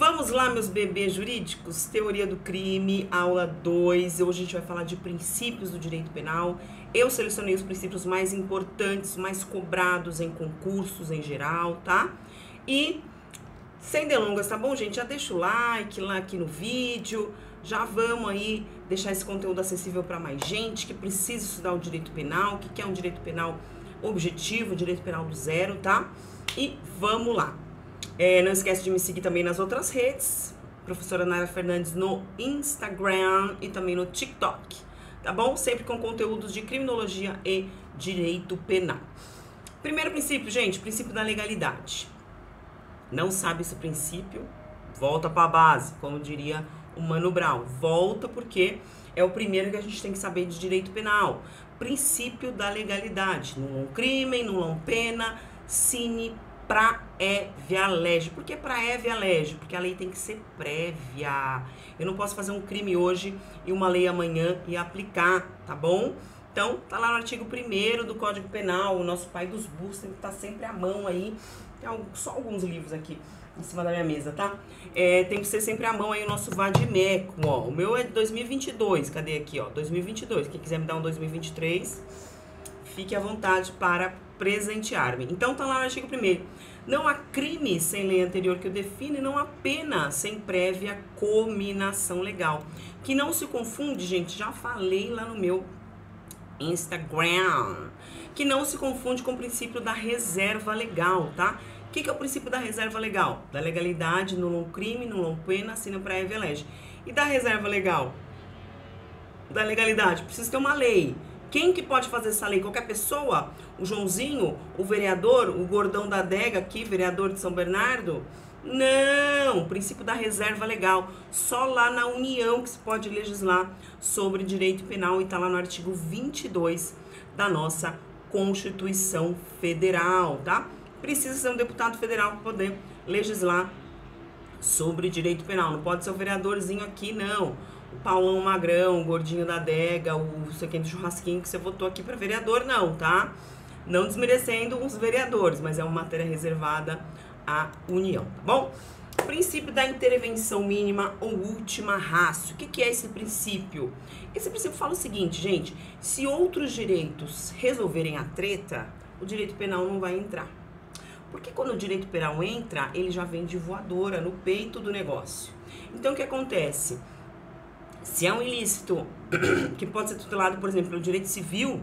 Vamos lá, meus bebês jurídicos, teoria do crime, aula 2. Hoje a gente vai falar de princípios do direito penal. Eu selecionei os princípios mais importantes, mais cobrados em concursos em geral, tá? E, sem delongas, tá bom, gente? Já deixa o like lá aqui no vídeo, já vamos aí deixar esse conteúdo acessível para mais gente que precisa estudar o direito penal, que quer um direito penal objetivo, direito penal do zero, tá? E vamos lá. Não esquece de me seguir também nas outras redes, professora Nara Fernandes no Instagram e também no TikTok, tá bom? Sempre com conteúdos de criminologia e direito penal. Primeiro princípio, gente, princípio da legalidade. Não sabe esse princípio? Volta para a base, como diria o Mano Brown. Volta porque é o primeiro que a gente tem que saber de direito penal. Princípio da legalidade. Nullum crimen, nullum pena, sine praevia lege. Por que praevia lege? Porque a lei tem que ser prévia. Eu não posso fazer um crime hoje e uma lei amanhã e aplicar, tá bom? Então, tá lá no artigo 1º do Código Penal, o nosso pai dos burros tem que estar sempre à mão aí. Tem só alguns livros aqui em cima da minha mesa, tá? Tem que ser sempre à mão aí o nosso vadimécum, ó. O meu é de 2022, cadê aqui, ó? 2022. Quem quiser me dar um 2023, fique à vontade para presentear-me. Então, tá lá no artigo 1º. Não há crime sem lei anterior que o define, não há pena sem prévia cominação legal. Que não se confunde, gente, já falei lá no meu Instagram, que não se confunde com o princípio da reserva legal, tá? O que é o princípio da reserva legal? Da legalidade, nullum crime, nullum pena, sine praevia lege. E da reserva legal? Da legalidade, precisa ter uma lei. Quem que pode fazer essa lei? Qualquer pessoa? O Joãozinho? O vereador? O gordão da adega aqui, vereador de São Bernardo? Não! O princípio da reserva legal. Só lá na União que se pode legislar sobre direito penal e tá lá no artigo 22 da nossa Constituição Federal, tá? Precisa ser um deputado federal para poder legislar sobre direito penal. Não pode ser o vereadorzinho aqui, não. O Paulão Magrão, o gordinho da adega, o sei quem do churrasquinho que você votou aqui para vereador, não, tá? Não desmerecendo os vereadores, mas é uma matéria reservada à União, tá bom? Princípio da intervenção mínima ou última ratio. O que é esse princípio? Esse princípio fala o seguinte, gente: se outros direitos resolverem a treta, o direito penal não vai entrar. Porque quando o direito penal entra, ele já vem de voadora no peito do negócio. Então, o que acontece? Se é um ilícito que pode ser tutelado, por exemplo, pelo direito civil,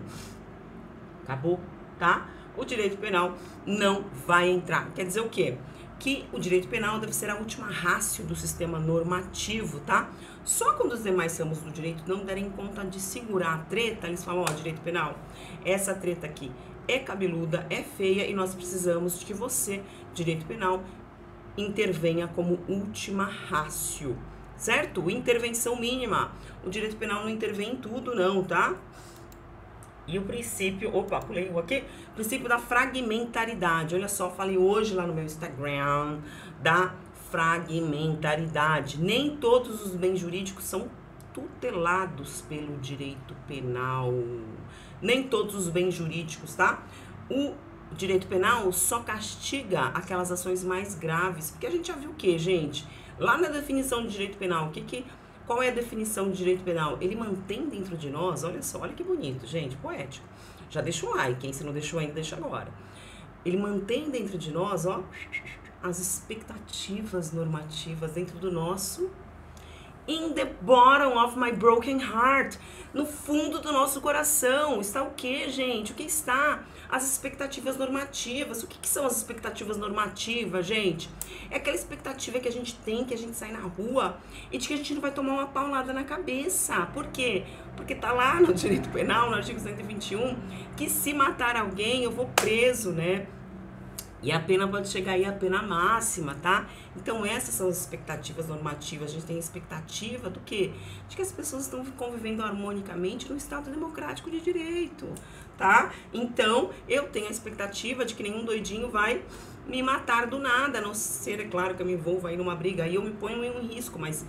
acabou, tá? O direito penal não vai entrar. Quer dizer o quê? Que o direito penal deve ser a última ratio do sistema normativo, tá? Só quando os demais ramos do direito não derem conta de segurar a treta, eles falam, ó, direito penal, essa treta aqui é cabeluda, é feia e nós precisamos de que você, direito penal, intervenha como última ratio. Certo? Intervenção mínima. O direito penal não intervém em tudo, não, tá? E o princípio... Opa, pulei o aqui. Princípio da fragmentaridade. Olha só, falei hoje lá no meu Instagram da fragmentaridade. Nem todos os bens jurídicos são tutelados pelo direito penal. Nem todos os bens jurídicos, tá? O direito penal só castiga aquelas ações mais graves. Porque a gente já viu o quê, gente? Lá na definição de direito penal, qual é a definição de direito penal? Ele mantém dentro de nós, olha só, olha que bonito, gente, poético. Já deixa um like, hein? Se não deixou ainda, deixa agora. Ele mantém dentro de nós, ó, as expectativas normativas dentro do nosso... In the bottom of my broken heart. No fundo do nosso coração. Está o que, gente? O que está? As expectativas normativas. O que são as expectativas normativas, gente? É aquela expectativa que a gente tem, que a gente sai na rua e de que a gente não vai tomar uma paulada na cabeça. Por quê? Porque tá lá no direito penal, no artigo 121, que se matar alguém eu vou preso, né? E a pena pode chegar aí à pena máxima, tá? Então, essas são as expectativas normativas. A gente tem expectativa do quê? De que as pessoas estão convivendo harmonicamente no Estado democrático de direito, tá? Então, eu tenho a expectativa de que nenhum doidinho vai me matar do nada, a não ser, é claro, que eu me envolva aí numa briga, aí eu me ponho em um risco, mas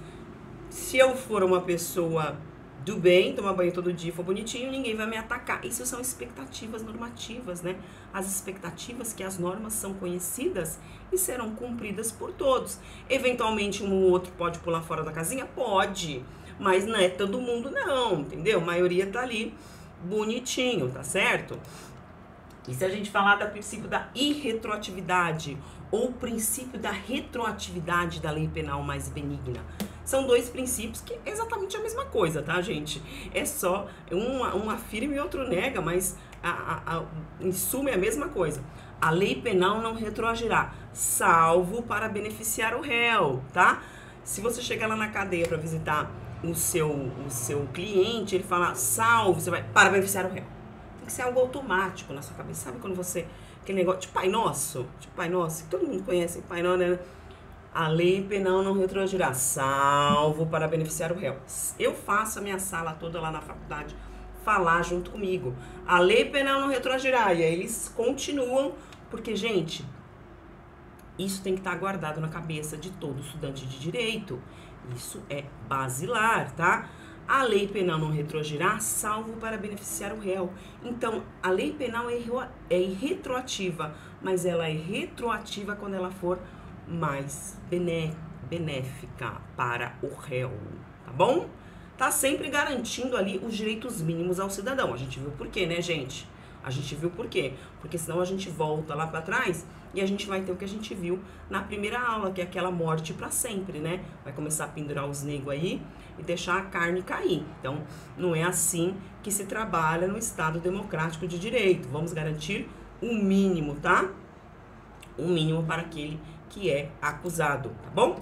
se eu for uma pessoa do bem, tomar banho todo dia, for bonitinho, ninguém vai me atacar. Isso são expectativas normativas, né? As expectativas que as normas são conhecidas e serão cumpridas por todos. Eventualmente, um ou outro pode pular fora da casinha? Pode, mas não é todo mundo não, entendeu? A maioria tá ali bonitinho, tá certo? E se a gente falar do princípio da irretroatividade ou o princípio da retroatividade da lei penal mais benigna? São dois princípios que é exatamente a mesma coisa, tá, gente? É só um afirma e outro nega, mas em suma é a mesma coisa. A lei penal não retroagirá, salvo para beneficiar o réu, tá? Se você chegar lá na cadeia para visitar o seu cliente, ele fala salvo, você vai para beneficiar o réu. Tem que ser algo automático na sua cabeça. Sabe quando você, aquele negócio de Pai Nosso, que todo mundo conhece, Pai Nosso, né? A lei penal não retroagirá, salvo para beneficiar o réu. Eu faço a minha sala toda lá na faculdade falar junto comigo. A lei penal não retroagirá. E aí eles continuam, porque, gente, isso tem que estar guardado na cabeça de todo estudante de direito. Isso é basilar, tá? A lei penal não retroagirá, salvo para beneficiar o réu. Então, a lei penal é retroativa, mas ela é retroativa quando ela for mais benéfica para o réu, tá bom? Tá sempre garantindo ali os direitos mínimos ao cidadão. A gente viu por quê, né, gente? A gente viu por quê? Porque senão a gente volta lá para trás e a gente vai ter o que a gente viu na primeira aula, que é aquela morte para sempre, né? Vai começar a pendurar os negros aí e deixar a carne cair. Então, não é assim que se trabalha no Estado democrático de direito. Vamos garantir o mínimo, tá? O mínimo para aquele que é acusado, tá bom?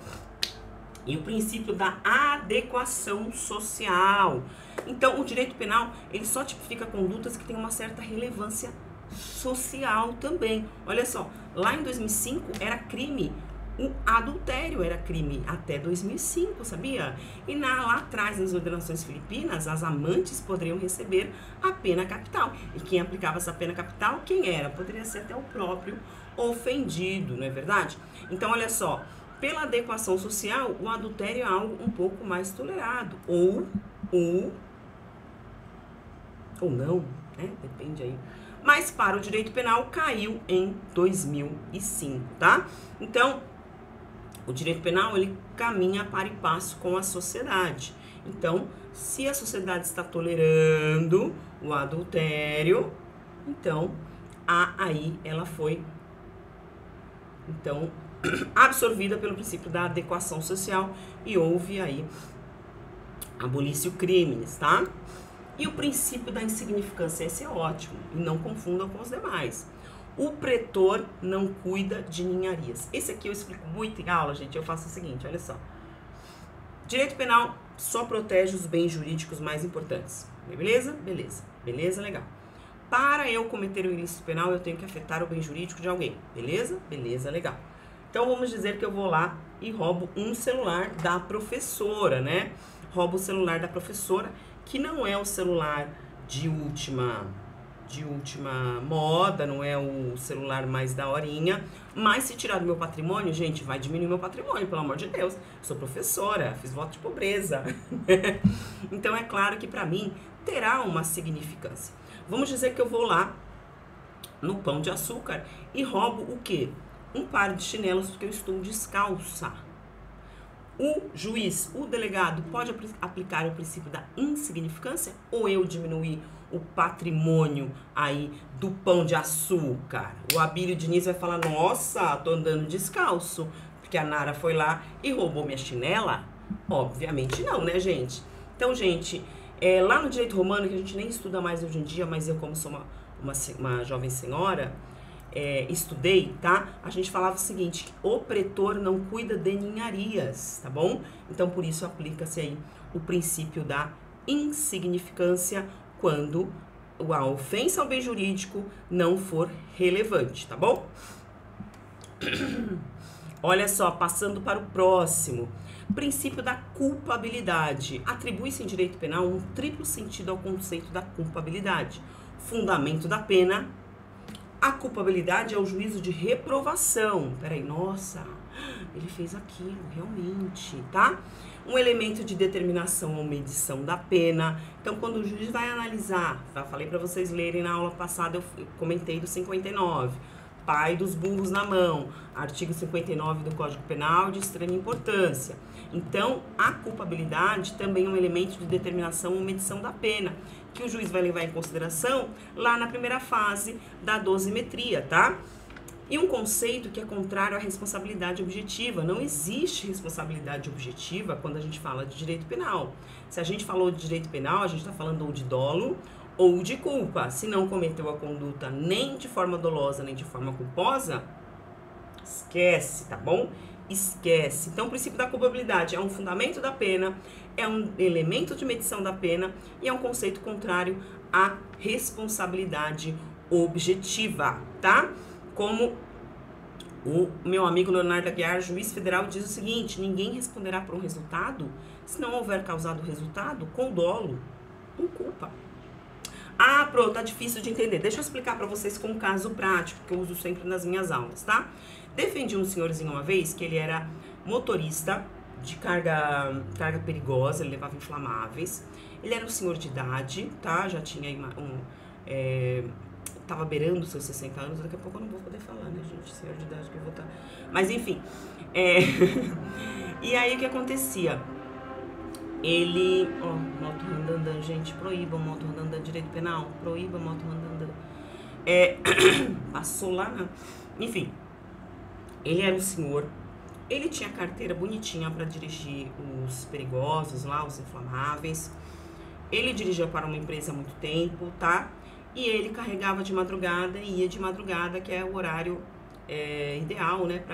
E o princípio da adequação social. Então, o direito penal, ele só tipifica condutas que têm uma certa relevância social também. Olha só, lá em 2005 era crime, o adultério era crime até 2005, sabia? E lá atrás, nas ordenações filipinas, as amantes poderiam receber a pena capital. E quem aplicava essa pena capital, quem era? Poderia ser até o próprio ofendido, não é verdade? Então, olha só, pela adequação social, o adultério é algo um pouco mais tolerado. Ou não, né? Depende aí. Mas para o direito penal caiu em 2005, tá? Então, o direito penal, ele caminha para e passo com a sociedade. Então, se a sociedade está tolerando o adultério, então, aí ela foi, então, absorvida pelo princípio da adequação social e houve aí abolício crimes, tá? E o princípio da insignificância, esse é ótimo, e não confundam com os demais. O pretor não cuida de ninharias. Esse aqui eu explico muito em aula, gente. Eu faço o seguinte, olha só. Direito penal só protege os bens jurídicos mais importantes. Beleza? Beleza. Beleza, legal. Para eu cometer o ilícito penal, eu tenho que afetar o bem jurídico de alguém. Beleza? Beleza, legal. Então, vamos dizer que eu vou lá e roubo um celular da professora, né? Roubo o celular da professora, que não é o celular de última moda, não é o celular mais daorinha, mas se tirar do meu patrimônio, gente, vai diminuir meu patrimônio, pelo amor de Deus. Sou professora, fiz voto de pobreza. Então, é claro que para mim terá uma significância. Vamos dizer que eu vou lá no Pão de Açúcar e roubo o quê? Um par de chinelos porque eu estou descalça. O juiz, o delegado, pode aplicar o princípio da insignificância ou eu diminuir o patrimônio aí do Pão de Açúcar? O Abílio Diniz vai falar, nossa, tô andando descalço, porque a Nara foi lá e roubou minha chinela? Obviamente não, né, gente? Então, gente, lá no direito romano, que a gente nem estuda mais hoje em dia, mas eu, como sou uma jovem senhora, estudei, tá? A gente falava o seguinte, que o pretor não cuida de ninharias, tá bom? Então, por isso, aplica-se aí o princípio da insignificância quando a ofensa ao bem jurídico não for relevante, tá bom? Olha só, passando para o próximo. Princípio da culpabilidade. Atribui-se em direito penal um triplo sentido ao conceito da culpabilidade. Fundamento da pena. A culpabilidade é o juízo de reprovação. Peraí, nossa, Ele fez aquilo, realmente, tá? Um elemento de determinação ou medição da pena. Então, quando o juiz vai analisar, já falei para vocês lerem na aula passada, eu comentei do 59, pai dos burros na mão, artigo 59 do Código Penal, de extrema importância. Então, a culpabilidade também é um elemento de determinação ou medição da pena, que o juiz vai levar em consideração lá na primeira fase da dosimetria, tá? E um conceito que é contrário à responsabilidade objetiva. Não existe responsabilidade objetiva quando a gente fala de direito penal. Se a gente falou de direito penal, a gente está falando ou de dolo ou de culpa. Se não cometeu a conduta nem de forma dolosa, nem de forma culposa, esquece, tá bom? Esquece. Então, o princípio da culpabilidade é um fundamento da pena, é um elemento de medição da pena e é um conceito contrário à responsabilidade objetiva, tá? Como o meu amigo Leonardo Aguiar, juiz federal, diz o seguinte: ninguém responderá por um resultado se não houver causado o resultado com dolo, com culpa. Ah, pronto, tá difícil de entender. Deixa eu explicar pra vocês com um caso prático que eu uso sempre nas minhas aulas, tá? Defendi um senhorzinho uma vez que ele era motorista de carga perigosa, ele levava inflamáveis. Ele era um senhor de idade, tá? Já tinha tava beirando seus 60 anos, daqui a pouco eu não vou poder falar, né, gente? Senhor de idade que eu vou estar... Mas, enfim. E aí, o que acontecia? Ele... Ó, moto randandã, gente, proíba moto randandã, direito penal, proíba moto randandã. Passou lá, né? Enfim. Ele era um senhor, ele tinha carteira bonitinha para dirigir os perigosos lá, os inflamáveis. Ele dirigia para uma empresa há muito tempo, tá? E ele carregava de madrugada e ia de madrugada, que é o horário ideal, né,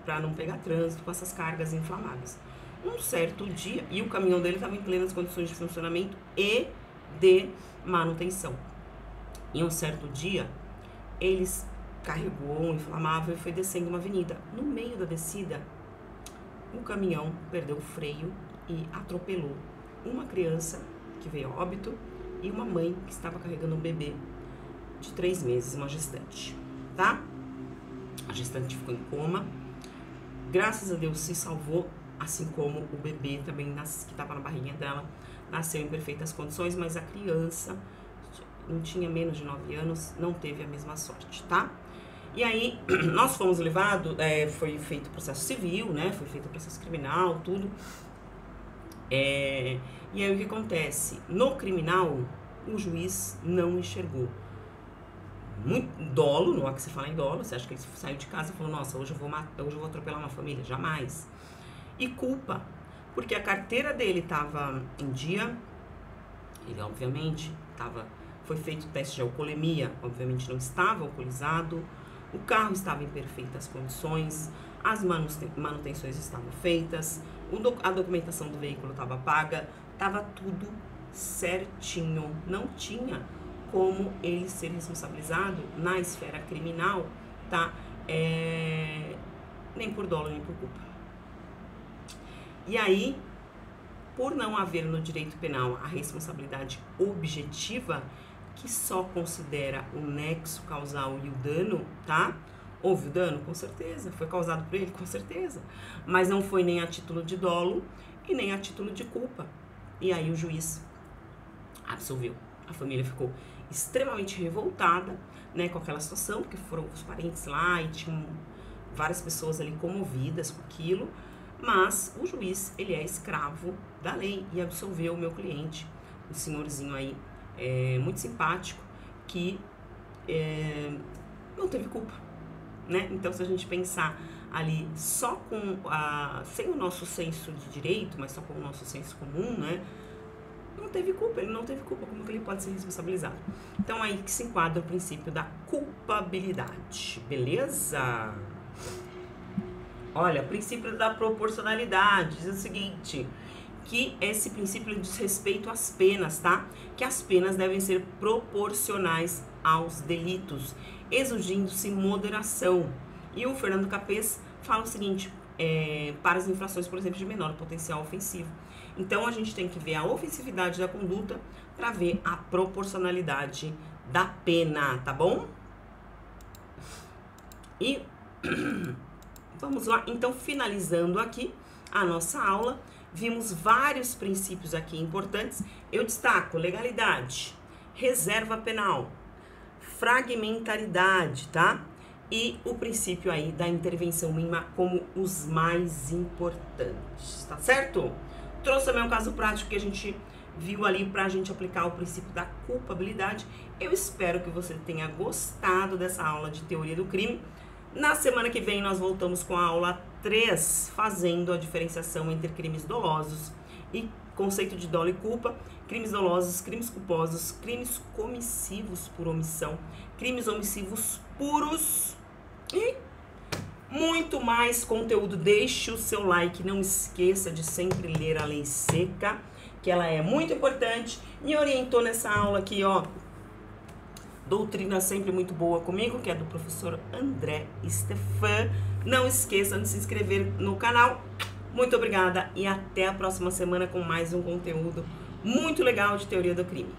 para não pegar trânsito com essas cargas inflamáveis. Um certo dia, e o caminhão dele estava em plenas condições de funcionamento e de manutenção. E um certo dia, ele carregou um inflamável e foi descendo uma avenida. No meio da descida, o caminhão perdeu o freio e atropelou uma criança que veio a óbito e uma mãe que estava carregando um bebê de 3 meses, uma gestante, tá? A gestante ficou em coma. Graças a Deus se salvou, assim como o bebê também, que estava na barriguinha dela, nasceu em perfeitas condições, mas a criança não tinha menos de 9 anos, não teve a mesma sorte, tá? E aí, nós fomos levados, foi feito processo civil, né? Foi feito processo criminal, tudo. E aí, o que acontece? No criminal, o juiz não enxergou. Muito dolo, não é que você fala em dolo, você acha que ele saiu de casa e falou, nossa, hoje eu vou atropelar uma família, jamais. E culpa, porque a carteira dele estava em dia, ele obviamente foi feito teste de alcoolemia, obviamente não estava alcoolizado, o carro estava em perfeitas condições, as manutenções estavam feitas, a documentação do veículo estava paga, estava tudo certinho, não tinha como ele ser responsabilizado na esfera criminal, tá? Nem por dolo, nem por culpa. E aí, por não haver no direito penal a responsabilidade objetiva, que só considera o nexo causal e o dano, tá? Houve o dano? Com certeza. Foi causado por ele? Com certeza. Mas não foi nem a título de dolo e nem a título de culpa. E aí o juiz absolveu. A família ficou extremamente revoltada, né, com aquela situação, porque foram os parentes lá e tinham várias pessoas ali comovidas com aquilo, mas o juiz, ele é escravo da lei e absolveu o meu cliente, um senhorzinho aí, muito simpático, que não teve culpa, né? Então, se a gente pensar ali só com sem o nosso senso de direito, mas só com o nosso senso comum, né? Não teve culpa, ele não teve culpa, como que ele pode ser responsabilizado? Então, aí que se enquadra o princípio da culpabilidade, beleza? Olha, o princípio da proporcionalidade diz o seguinte, que esse princípio diz respeito às penas, tá? Que as penas devem ser proporcionais aos delitos, exigindo-se moderação. E o Fernando Capês fala o seguinte, para as infrações, por exemplo, de menor potencial ofensivo. Então, a gente tem que ver a ofensividade da conduta para ver a proporcionalidade da pena, tá bom? E Vamos lá, então, finalizando aqui a nossa aula, vimos vários princípios aqui importantes. Eu destaco legalidade, reserva penal, fragmentaridade, tá? E o princípio aí da intervenção mínima como os mais importantes, tá certo? Trouxe também um caso prático que a gente viu ali pra gente aplicar o princípio da culpabilidade. Eu espero que você tenha gostado dessa aula de teoria do crime. Na semana que vem nós voltamos com a aula 3, fazendo a diferenciação entre crimes dolosos e conceito de dolo e culpa, crimes dolosos, crimes culposos, crimes comissivos por omissão, crimes omissivos puros e muito mais conteúdo. Deixe o seu like, não esqueça de sempre ler a lei seca, que ela é muito importante. Me orientou nessa aula aqui, ó, doutrina sempre muito boa comigo, que é do professor André Stefan. Não esqueça de se inscrever no canal. Muito obrigada e até a próxima semana com mais um conteúdo muito legal de teoria do crime.